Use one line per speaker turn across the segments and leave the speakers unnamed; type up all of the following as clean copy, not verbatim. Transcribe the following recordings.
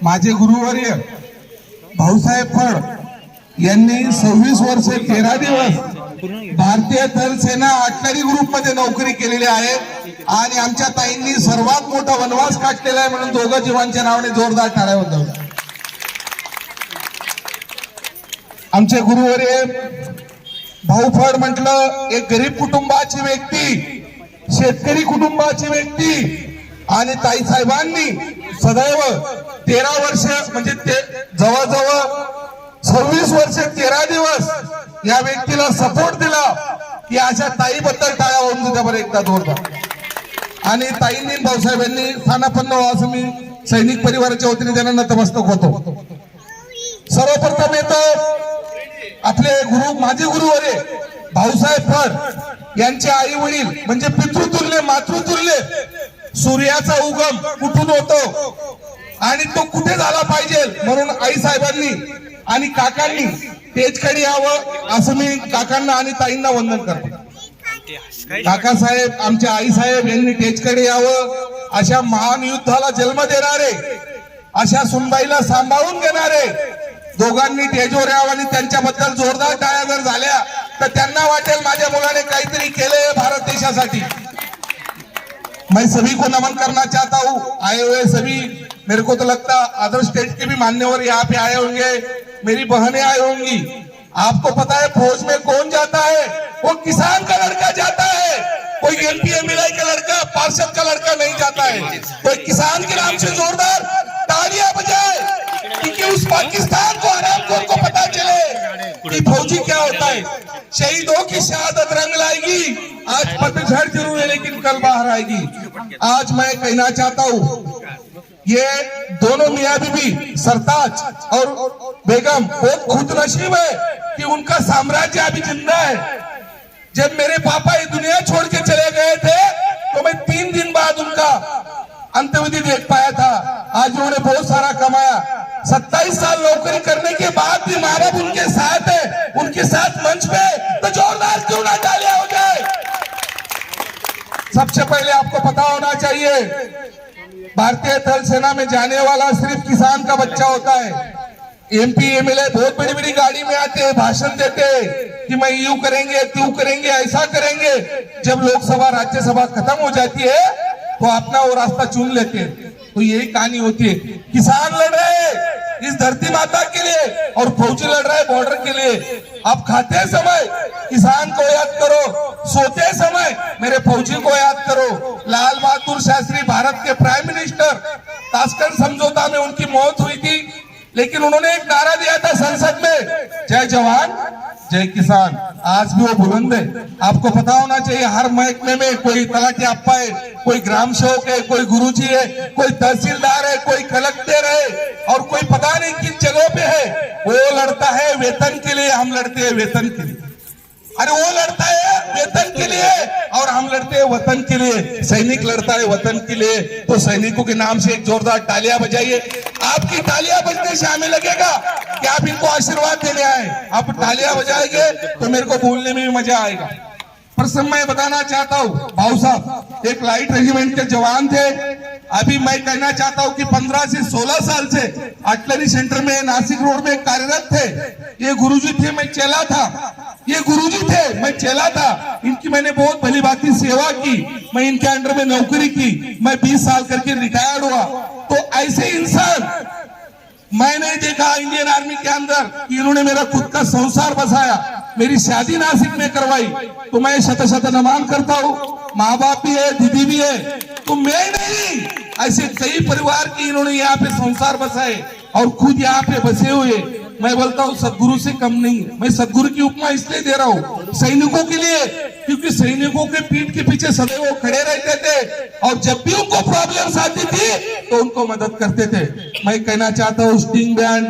माझे गुरुवर्य भाऊसाहेब फड यांनी 26 वर्ष 13 दिवस भारतीय थल सेना आर्टिलरी ग्रुप मध्ये नोकरी केलेली आहे आणि आमच्या ताईंनी सर्वात मोठा वनवास काढलेला आहे म्हणून दोघं जीवांच्या नावाने जोरदार टाळ्या वाजवल्या. आमचे गुरुवर्य भाऊ फड म्हटलं एक गरीब कुटुंबाची व्यक्ती, शेतकरी कुटुंबाची व्यक्ती आणि ताई साहेबांनी सदैव 13 वर्ष म्हणजे ते जवळजवळ 26 वर्ष 13 दिवस या व्यक्तीला सपोर्ट दिला की अशा ताईबद्दल टाळ्या होऊन तुझ्या बरं एकदा जोरदार. आणि ताईंनी भाऊसाहेबांनी स्थानापन्न व्हावं असं मी सैनिक परिवाराच्या वतीने त्यांना नतमस्तक होतो. सर्वप्रथम येतो आपले गुरु, माझे गुरुवर्य भाऊसाहेब फड यांचे आई वडील म्हणजे पितृतुल्य मातृतुल्य. सूर्याचा उगम कुठून होतो आणि तो कुठे झाला पाहिजे म्हणून आई साहेबांनी आणि काकांनी तेजकडे यावं असं मी काकांना आणि ताईंना वंदन करतो. काकासाहेब आमच्या आई साहेब यांनी तेजकडे यावं, अशा महान युद्धाला जन्म देणारे, अशा सुनबाईला सांभाळून घेणारे दोघांनी टेजवर यावं आणि त्यांच्याबद्दल जोरदार टाळ्या जर झाल्या तर त्यांना वाटेल माझ्या मुलाने काहीतरी केले भारत देशासाठी. मैं सभी को नमन करना चाहता हूँ. आए हुए सभी, मेरे को तो लगता अदर स्टेट के भी मान्यवर यहाँ पे आए होंगे, मेरी बहनें आई होंगी. आपको पता है फौज में कौन जाता है? वो किसान का लड़का जाता है. कोई एमपीएमएलआई का लड़का, पार्षद का लड़का नहीं जाता है. कोई किसान के नाम से जोरदार तालियां बजाए क्योंकि उस पाकिस्तान को, हरामखोर को पता चले कि फौजी क्या होता है. शहीदों की शहादत रंग लाएगी. आज पतझड़ जरूर है लेकिन कल बाहर आएगी. आज मैं कहना चाहता हूँ ये दोनों मियां बीबी सरताज और बेगम बहुत खुदनसीब है कि उनका साम्राज्य अभी जिंदा है. जब मेरे पापा ये दुनिया छोड़ के चले गए थे तो मैं 3 दिन बाद उनका अंत्यविधि देख पाया था. आज उन्होंने बहुत सारा कमाया. 27 साल नौकरी करने के बाद भी माँ बाप उनके साथ है, उनके साथ मंच पे तो जोरदार क्यों ना तालियां हो जाए. सबसे पहले आपको पता होना चाहिए भारतीय थल सेना में जाने वाला सिर्फ किसान का बच्चा होता है. एमपी एमएलए बहुत बड़ी बड़ी गाड़ी में आते हैं, भाषण देते हैं कि मैं यूं करेंगे, त्यों करेंगे, ऐसा करेंगे. जब लोकसभा राज्यसभा खत्म हो जाती है तो अपना वो रास्ता चुन लेते हैं. तो यही कहानी होती है. किसान लड़ रहे हैं इस धरती माता के लिए और फौजी लड़ रहे हैं बॉर्डर के लिए. आप खाते समय किसान को याद करो, सोते समय मेरे फौजी को याद करो. लाल बहादुर शास्त्री भारत के प्राइम मिनिस्टर, ताशकंद समझौता में उनकी मौत हुई थी लेकिन उन्होंने एक नारा दिया था संसद में, जय जवान जय किसान. आज भी वो बुलंद है. आपको पता होना चाहिए हर महकमे में कोई तलाटी अप्पा है, कोई ग्राम सेवक है, कोई गुरुजी है, कोई तहसीलदार है, कोई कलेक्टर है और कोई पता नहीं किन जगहों पे है. वो लड़ता है वेतन के लिए, हम लड़ते हैं वेतन के लिए. अरे वो लड़ता है वेतन के लिए और हम लड़ते हैं वतन के लिए. सैनिक लड़ता है वतन के लिए. तो सैनिकों के नाम से एक जोरदार तालियां बजाइए. आपकी तालियां बजने से हमें लगेगा कि आप इनको आशीर्वाद देने आए. आप तालियां बजाएंगे तो मेरे को बोलने में भी मजा आएगा. प्रसंग मैं बताना चाहता हूँ, भाऊ साहब एक लाइट रेजिमेंट के जवान थे. अभी मैं कहना चाहता हूँ कि 15 से 16 साल से आर्टिलरी सेंटर में नासिक रोड में कार्यरत थे. ये गुरुजी थे, मैं चेला था. ये गुरुजी थे, मैं चेला था. इनकी मैंने बहुत भली भांति सेवा की. मैं इनके अंडर में नौकरी की. मैं 20 साल करके रिटायर्ड हुआ. तो ऐसे इंसान मैं नहीं देखा इंडियन आर्मी के अंदर कि इन्होंने मेरा खुद का संसार बसाया. मेरी शादी नासिक में करवाई तो मैं शत शत नमन करता हूँ. माँ बाप भी है, दीदी भी है, तो मैं नहीं, ऐसे कई परिवार की इन्होंने यहाँ पे संसार बसाए और खुद यहाँ पे बसे हुए. मैं बोलता हूँ सदगुरु से कम नहीं. मैं सदगुरु की उपमा इसलिए दे रहा हूँ सैनिकों के लिए क्योंकि सैनिकों के पीठ के पीछे सदैव खड़े रहते थे और जब भी उनको प्रॉब्लम्स आती थी तो उनको मदद करते थे. मैं कहना चाहता हूँ स्टिंग बैंड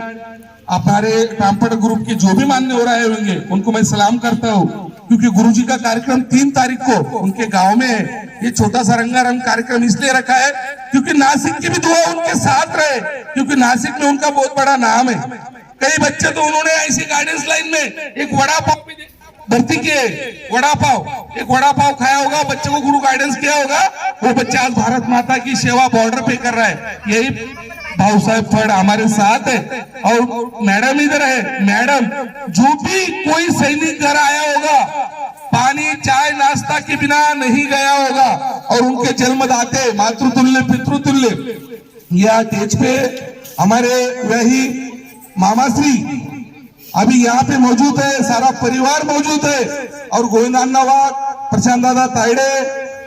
हमारे रामपट ग्रुप के जो भी मान्यवर आए होंगे उनको मैं सलाम करता हूँ क्योंकि गुरुजी का कार्यक्रम 3 तारीख को उनके गांव में है. ये छोटा सा रंगारंग कार्यक्रम इसलिए रखा है क्योंकि नासिक की भी दुआ उनके साथ रहे क्योंकि नासिक में उनका बहुत बड़ा नाम है. कई बच्चे तो उन्होंने ऐसी गाइडेंस लाइन में एक वड़ा पाव भर्ती किए. वड़ा पाव, एक वड़ा पाव खाया होगा, बच्चे को गुरु गाइडेंस किया होगा, वो बच्चा आज भारत माता की सेवा बॉर्डर पे कर रहा है. यही भाऊ साहब फड़ हमारे साथ है और मैडम इधर है। मैडम, जो भी कोई सैनिक घर आया होगा पानी चाय नाश्ता के बिना नहीं गया होगा और उनके जन्मदाते मातृतुल्य पितृतुल्य यह तेज पे हमारे वही मामाश्री अभी यहाँ पे मौजूद है, सारा परिवार मौजूद है। और गोविंदान्ना वाघ, प्रशांत दादा तायडे,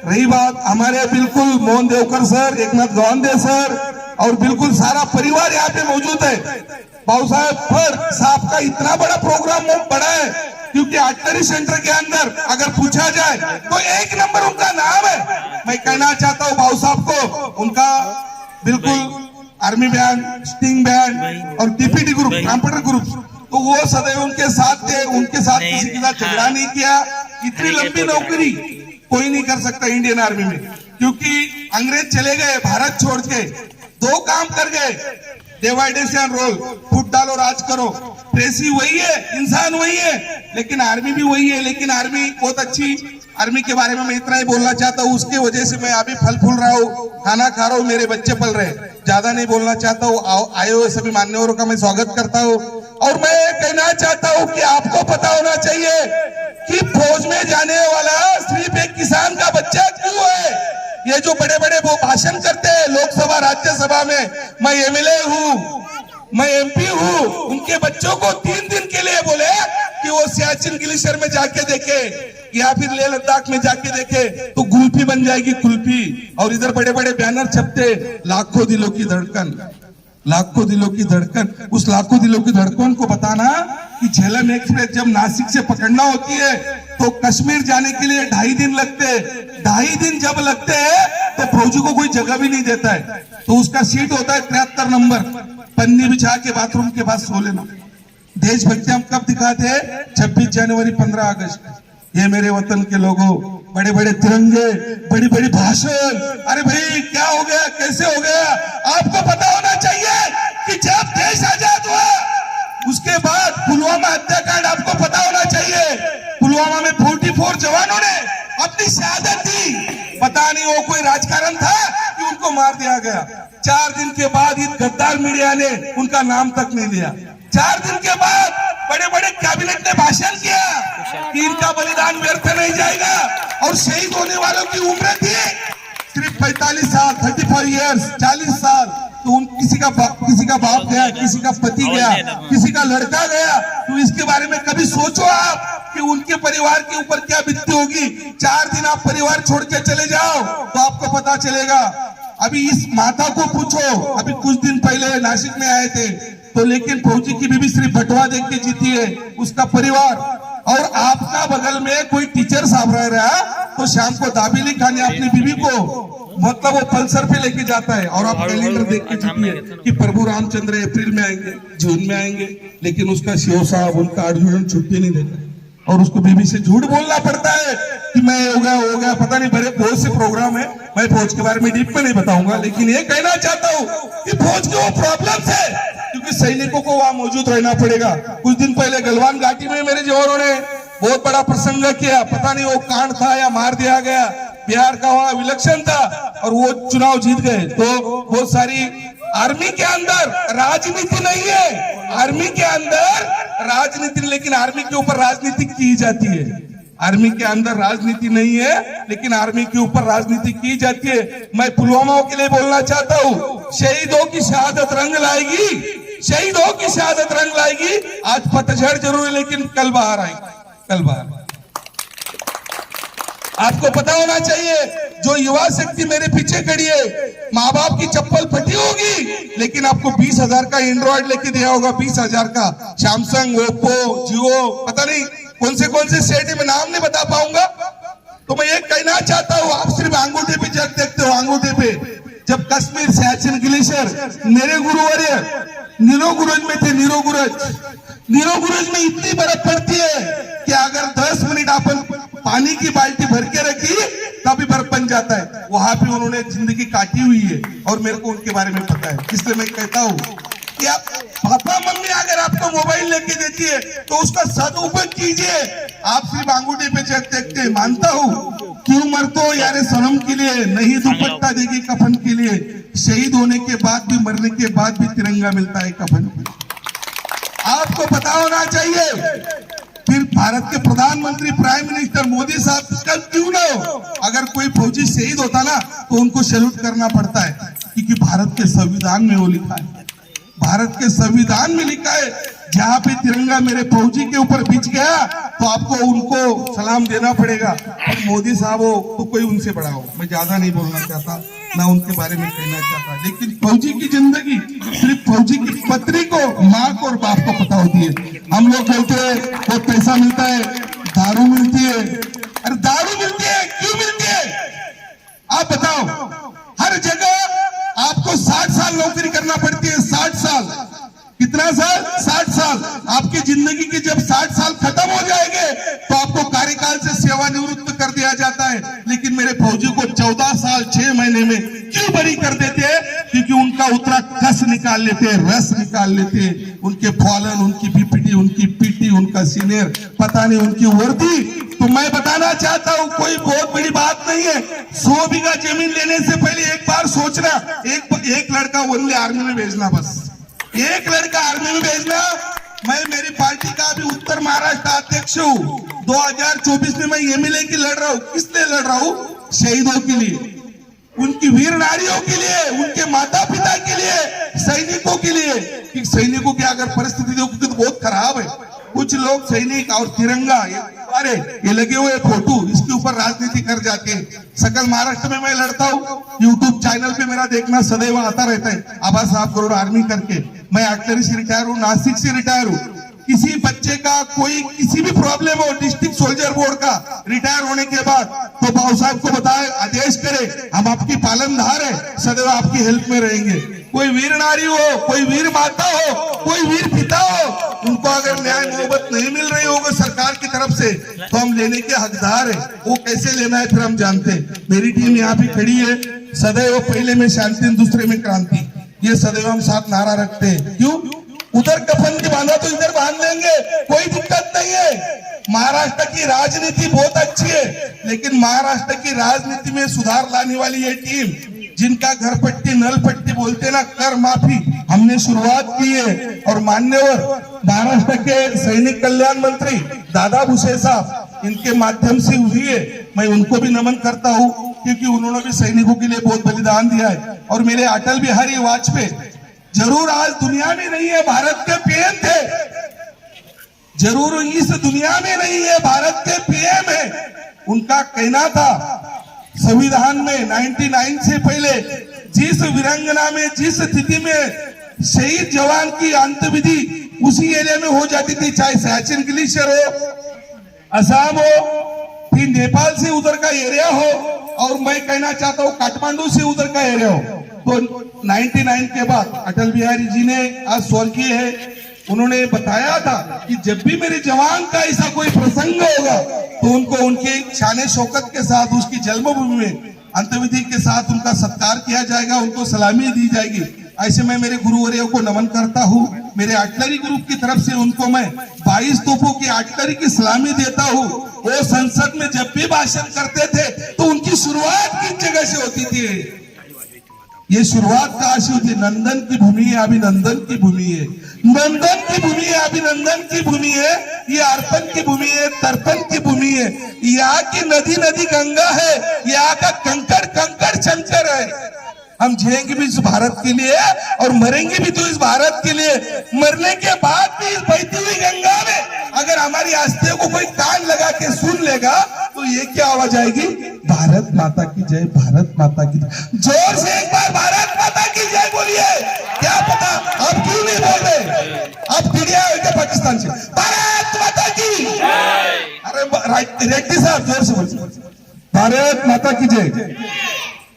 रही बात हमारे बिल्कुल मोहन देवकर सर, एकनाथ गवांदे सर और बिल्कुल सारा परिवार यहाँ पे मौजूद है। भाऊ साहब फड़ साहब का इतना बड़ा प्रोग्राम बड़ा है क्योंकि आर्टिलरी सेंटर के अंदर अगर पूछा जाए तो एक नंबर उनका नाम है। मैं कहना चाहता हूँ भाऊ साहब को, उनका बिल्कुल आर्मी बैंड, स्टिंग बैंड और डीपीटी ग्रुप, कंप्यूटर ग्रुप, तो वो सदैव उनके साथ थे। उनके साथ किसी के साथ झगड़ा नहीं किया। इतनी लंबी नौकरी कोई नहीं कर सकता इंडियन आर्मी में, क्योंकि अंग्रेज चले गए भारत छोड़ के, दो काम कर गए, डिवाइडेशन रोल, फुट डालो राज करो। प्रेसी वही है, इंसान वही है, लेकिन आर्मी भी वही है। लेकिन आर्मी बहुत अच्छी, आर्मी के बारे में मैं इतना ही बोलना चाहता हूँ। उसके वजह से मैं अभी फल फूल रहा हूँ, खाना खा रहा हूँ, मेरे बच्चे पल रहे, ज्यादा नहीं बोलना चाहता हूँ। आए हुए सभी मान्यवरों का मैं स्वागत करता हूँ और मैं कहना चाहता हूँ कि आपको पता होना चाहिए कि फौज में जाने वाला सिर्फ एक किसान का बच्चा क्यों है। ये जो बड़े बड़े वो भाषण करते हैं लोकसभा राज्यसभा में, मैं एमएलए हूँ, मैं एमपी हूँ, उनके बच्चों को 3 दिन के लिए बोले कि वो सियाचिन ग्लेशियर में जाके देखे या फिर लेह लद्दाख में जाके देखे तो गुल्फी बन जाएगी कुल्फी। और इधर बड़े बड़े बैनर छपते, लाखों दिलों की धड़कन, लाखों दिलों की धड़कन। उस लाखों दिलों की धड़कन को बताना कि झेलम एक्सप्रेस जब नासिक से पकड़ना होती है तो कश्मीर जाने के लिए 2.5 दिन लगते हैं। 2.5 दिन जब लगते हैं तो फौजी को कोई जगह भी नहीं देता है, तो उसका सीट होता है 73 नंबर, पन्नी बिछा के बाथरूम के पास सो लेना। देशभक्ति हम कब दिखाते हैं? 26 जनवरी 15 अगस्त। ये मेरे वतन के लोगों, बड़े बड़े तिरंगे, बड़ी बड़ी भाषण, अरे भाई क्या हो गया, कैसे हो गया? आपको पता होना चाहिए कि जब देश आजाद हुआ उसके बाद पुलवामा हत्याकांड आपको पता होना चाहिए। पुलवामा में 44 जवानों ने अपनी शहादत दी। पता नहीं वो कोई राजकारण था कि उनको मार दिया गया। 4 दिन के बाद इस गद्दार मीडिया ने उनका नाम तक नहीं लिया। 4 दिन के बाद बड़े बड़े कैबिनेट ने भाषण किया कि इनका बलिदान व्यर्थ नहीं जाएगा। और शहीद होने वालों की उम्र थी सिर्फ 45 साल, 35 इयर्स, 40 साल। तो किसी का बाप गया, किसी का पति गया, किसी का लड़का गया, तो इसके बारे में कभी सोचो आप कि उनके परिवार के ऊपर क्या बीतती होगी। 4 दिन आप परिवार छोड़ के चले जाओ तो आपको पता चलेगा। अभी इस माता को पूछो, अभी कुछ दिन पहले नासिक में आए थे तो, लेकिन फौजी की बीबी सिर्फ बटवा देख के जीती है, उसका परिवार। और आपका बगल में कोई टीचर साहब रह रहा तो शाम को दाबेली खाने अपनी बीबी को मतलब वो पल्सर पे लेके जाता है और आप कैलेंडर देख के जीती है कि प्रभु रामचंद्र अप्रैल में आएंगे, जून में आएंगे, लेकिन उसका सीओ साहब, उनका एडजुटेंट छुट्टी नहीं देता और उसको बीबी से झूठ बोलना पड़ता है कि मैं हो गया, पता नहीं बड़े बहुत से प्रोग्राम है। मैं फौज के बारे में डीप में नहीं बताऊंगा, लेकिन ये कहना चाहता हूँ कि फौज के वो प्रॉब्लम है क्योंकि सैनिकों को वहां मौजूद रहना पड़ेगा। कुछ दिन पहले गलवान घाटी में मेरे जवानों ने बहुत बड़ा प्रसंग किया, पता नहीं वो कांड था या मार दिया गया। बिहार का वहां इलेक्शन था और वो चुनाव जीत गए। तो बहुत सारी आर्मी के अंदर राजनीति नहीं है, आर्मी के अंदर राजनीति, लेकिन आर्मी के ऊपर राजनीति की जाती है। आर्मी के अंदर राजनीति नहीं है, लेकिन आर्मी के ऊपर राजनीति की जाती है। मैं पुलवामा के लिए बोलना चाहता हूँ, शहीदों की शहादत रंग लाएगी, शहीदों की शहादत रंग लाएगी। आज पतझड़ जरूर है, लेकिन कल बाहर आएगी, कल बाहर। आपको पता होना चाहिए, जो युवा शक्ति मेरे पीछे खड़ी है, माँ बाप की चप्पल फटी होगी, लेकिन आपको 20,000 का एंड्रॉइड लेके दिया होगा, 20,000 का सैमसंग, ओप्पो, जियो, पता नहीं कौन से सेट है, मैं नाम नहीं बता पाऊंगा। तो मैं ये कहना चाहता हूँ, आप सिर्फ अंगूठे पे जग देखते हो, अंगूठे पे। जब कश्मीर सियाचिन ग्लेशियर, मेरे गुरुवर्य नीरो गुरज में थे, नीरो गुरज में इतनी बर्फ पड़ती है कि अगर 10 मिनट अपन पानी की बाल्टी भर के रखी तभी बर्फ बन जाता है। वहां पे उन्होंने जिंदगी काटी हुई है और मेरे को उनके बारे में पता है। इसलिए मैं कहता हूँ कि आप पापा मम्मी अगर आपको मोबाइल लेके देती है तो उसका सदुपयोग कीजिए। आप सिर्फ अंगूठे पे चेक देखते हैं, मानता हूँ क्यों मरते हो यार सनम के लिए, नहीं दुपट्टा देगी कफन के लिए। शहीद होने के बाद भी, मरने के बाद भी तिरंगा मिलता है कफन। आपको पता होना चाहिए। फिर भारत के प्रधानमंत्री प्राइम मिनिस्टर मोदी साहब कब क्यों ना हो, अगर कोई फौजी शहीद होता ना तो उनको सैल्यूट करना पड़ता है, क्योंकि भारत के संविधान में वो लिखा है, भारत के संविधान में लिखा है, जहां पे तिरंगा मेरे फौजी के ऊपर बिछ गया तो आपको उनको सलाम देना पड़ेगा। और मोदी साहब हो तो कोई उनसे बड़ा हो, मैं ज्यादा नहीं बोलना चाहता, ना उनके बारे में कहना चाहता, लेकिन फौजी की जिंदगी सिर्फ फौजी की पत्नी को, माँ को और बाप को पता होती है। हम लोग बोलते हैं वो पैसा मिलता है, दारू मिलती है, अरे दारू मिलती है, क्यों मिलती है आप बताओ? हर जगह आपको 60 साल नौकरी करना पड़ती है, 60 साल। कितना साल? 60 साल। आपकी जिंदगी के जब 60 साल खत्म हो जाएंगे तो आपको कार्यकाल से सेवानिवृत्त कर दिया जाता है, लेकिन मेरे फौजी को 14 साल 6 महीने में क्यों बरी कर देते हैं? क्योंकि उनका उतना कस निकाल लेते हैं, रस निकाल लेते हैं, उनके फॉलन, उनकी बीपीटी, उनकी पीटी, उनका सीनियर, पता नहीं उनकी वर्दी। तो मैं बताना चाहता हूं, कोई बहुत बड़ी बात नहीं है। 100 बीघा जमीन लेने से पहले एक बार सोचना, एक लड़का ओनली आर्मी में भेजना, बस एक लड़का आर्मी में भेजना। मैं मेरी पार्टी का अभी उत्तर महाराष्ट्र अध्यक्ष हूँ। 2024 में मैं एमएलए की लड़ रहा हूँ। किस लिए लड़ रहा हूँ? शहीदों के लिए, उनकी वीर नारियों के लिए, उनके माता पिता के लिए, सैनिकों के लिए। कि सैनिकों की अगर परिस्थिति देखोगे तो बहुत खराब है। कुछ लोग सैनिक और तिरंगा, अरे ये लगे हुए फोटो, इसके ऊपर राजनीति कर जाते हैं। सकल महाराष्ट्र में मैं लड़ता हूँ, यूट्यूब चैनल पे मेरा देखना सदैव आता रहता है, आभा साहब करोड़ आर्मी करके। मैं आर्टिलरी से रिटायर हूँ, नासिक से रिटायर हूँ। किसी बच्चे का कोई किसी भी प्रॉब्लम हो डिस्ट्रिक्ट सोल्जर बोर्ड का रिटायर होने के बाद, तो बाबू साहब को बताए, आदेश करे, हम आपकी पालनधार है, सदैव आपकी हेल्प में रहेंगे। कोई वीर नारी हो, कोई वीर माता हो, कोई वीर पिता हो, उनको अगर न्याय मोहब्बत नहीं मिल रही होगा सरकार की तरफ से, तो हम लेने के हकदार है। वो कैसे लेना है फिर हम जानते हैं। मेरी टीम यहाँ भी खड़ी है, सदैव पहले में शांति, दूसरे में क्रांति, ये सदैव हम साथ नारा रखते हैं। क्यों? उधर कफन की बांधा तो इधर बांध लेंगे, कोई दिक्कत नहीं है। महाराष्ट्र की राजनीति बहुत अच्छी है, लेकिन महाराष्ट्र की राजनीति में सुधार लाने वाली ये टीम, जिनका घर पट्टी नल पट्टी बोलते ना, कर माफी हमने शुरुआत की है। और मान्यवर महाराष्ट्र के सैनिक कल्याण मंत्री दादा भुसे साहब, इनके माध्यम से हुई है, मैं उनको भी नमन करता हूँ, क्योंकि उन्होंने भी सैनिकों के लिए बहुत बलिदान दिया है। और मेरे अटल बिहारी वाजपेयी जरूर आज दुनिया में नहीं है, भारत के पीएम थे, जरूर इस दुनिया में नहीं है, भारत के पीएम है। उनका कहना था संविधान में 99 से पहले जिस वीरांगना में, जिस स्थिति में शहीद जवान की अंत्यविधि उसी एरिया में हो जाती थी, चाहे सियाचिन ग्लेशियर हो, असम हो, फिर नेपाल से उधर का एरिया हो, और मैं कहना चाहता हूँ काठमांडू से उधर का एरिया हो। तो 99 के बाद अटल बिहारी जी ने, आज स्वर्गीय है, उन्होंने बताया था कि जब भी मेरे जवान का ऐसा कोई प्रसंग होगा तो उनको उनके शान शौकत के साथ उसकी जन्मभूमि में अंत्यविधि के साथ उनका सत्कार किया जाएगा, उनको सलामी दी जाएगी। ऐसे मैं मेरे गुरुवर्यों को नमन करता हूँ। मेरे आर्टिलरी ग्रुप की तरफ से उनको मैं 22 तोपों की आर्टिलरी की सलामी देता हूँ। वो संसद में जब भी भाषण करते थे तो उनकी शुरुआत किस जगह से होती थी? ये शुरुआत कहाँ से होती? नंदन की भूमि है, अभिनंदन की भूमि है, नंदन की भूमि है, अभिनंदन की भूमि है, ये अर्पण की भूमि है, तर्पण की भूमि है। यहाँ की नदी नदी गंगा है, यहाँ का कंकड़ कंकड़ शंकर है। हम जिएंगे भी इस भारत के लिए और मरेंगे भी तो इस भारत के लिए। मरने के बाद भी इस बहती हुई गंगा में अगर हमारी अस्थियों को कोई कान लगा के सुन लेगा तो ये क्या आवाज आएगी? भारत माता की जय, भारत माता की जय। जोर से एक बार भारत माता की जय बोलिए। क्या पता आप क्यों नहीं बोल रहे? आप पीड़िया हो पाकिस्तान से, भारत माता की। अरे रेड्डी साहब जोर से बोलिए, भारत माता की जय।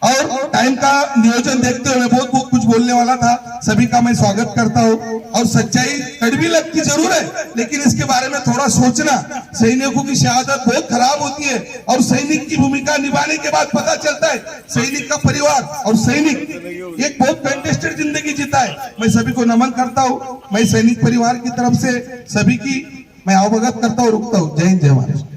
और टाइम का नियोजन देखते हुए मैं बहुत कुछ बोलने वाला था, सभी का मैं स्वागत करता हूँ। और सच्चाई कड़वी लगती जरूर है, लेकिन इसके बारे में थोड़ा सोचना। सैनिकों की शहादत बहुत खराब होती है और सैनिक की भूमिका निभाने के बाद पता चलता है सैनिक का परिवार और सैनिक एक बहुत कंटेस्टेड जिंदगी जीता है। मैं सभी को नमन करता हूँ। मैं सैनिक परिवार की तरफ से सभी की मैं अवगत करता हूँ, रुकता हूँ। जय हिंद, जय महाराष्ट्र।